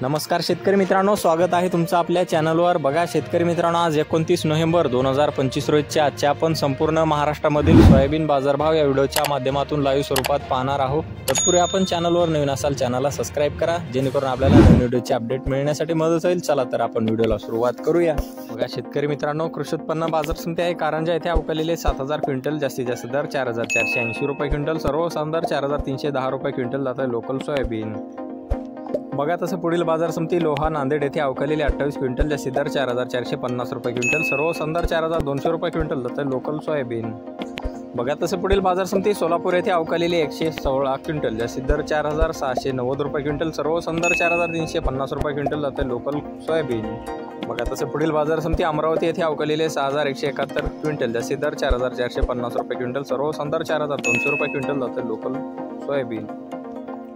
नमस्कार शेतकरी मित्रांनो, स्वागत आहे तुमचं आपल्या चॅनलवर। बघा शेतकरी मित्रांनो, आज 29 नोव्हेंबर 2025 रोजच्या आजच्या आपण संपूर्ण महाराष्ट्रामधील सोयाबीन बाजारभाव या व्हिडिओच्या माध्यमातून लाईव्ह स्वरूपात पाहणार आहोत। तत्पूर्वी आपण चॅनलवर नवीन असाल चॅनलला सबस्क्राइब करा, जेणेकरून आपल्याला नवीन व्हिडिओचे अपडेट मिळण्यासाठी मदत होईल। चला तर आपण व्हिडिओला सुरुवात करूया। बघा शेतकरी मित्रांनो, कृषी उत्पन्न बाजार समिती आहे कारंजा येथे अवकालेले 7000 क्विंटल, जास्तीत जास्त दर 4480 रुपये क्विंटल, सर्वसाधारण दर 4310 रुपये क्विंटल जात आहे लोकल सोयाबीन। बघा तसं पुढील बाजार समिती लोहा नांदेड येथे अवकालेले 28 क्विंटल, जास्तीत दर 4450 रुपये क्विंटल, सर्वसाधारण दर 4200 रुपये क्विंटल जात आहे लोकल सोयाबीन। बघा तसं पुढील बाजार समिती सोलापूर येथे अवकालेले 116 क्विंटल, जास्तीत दर 4690 रुपये क्विंटल, सर्वसाधारण दर 4350 रुपये क्विंटल जात आहे लोकल सोयाबीन। बघा तसं पुढील बाजार समिती अमरावती येथे अवकालेले 6171 क्विंटल, जास्तीत दर 4450 रुपये क्विंटल, सर्वसाधारण दर 4200 रुपये क्विंटल जात आहे लोकल सोयाबीन।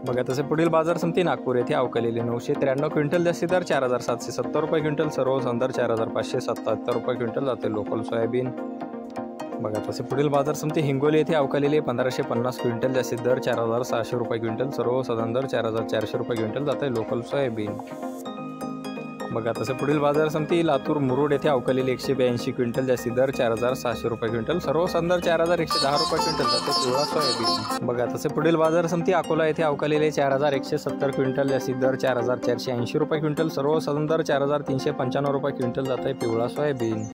बघा तसे पुढील बाजार समिती नागपूर येथे अवकालेले 993 क्विंटल, जास्तीत दर 4770 रुपये क्विंटल, सर्वसाधारण दर 4577 रुपये क्विंटल जाते लोकल सोयाबीन। बघा तसे पुढील बाजार समिती हिंगोली येथे अवकालेले 1550 क्विंटल, जास्तीत दर 4600 रुपये क्विंटल, सर्वसाधारण दर 4400 रुपये क्विंटल जाते लोकल सोयाबीन। बघा तसे पुढील बाजार समिती लातूर मुरुड येथे अवकालेले 182 क्विंटल, जास्तीत दर 4700 रुपये क्विंटल, सर्वसाधारण दर 4110 रुपये क्विंटल जाते पिवळा सोयाबीन। बघा तसे पुढील बाजार समिती अकोला येथे अवकालेले 4170 क्विंटल, जास्तीत दर 4480 रुपये क्विंटल, सर्वसाधारण दर 4395 रुपये क्विंटल जाते पिवळा सोयाबीन।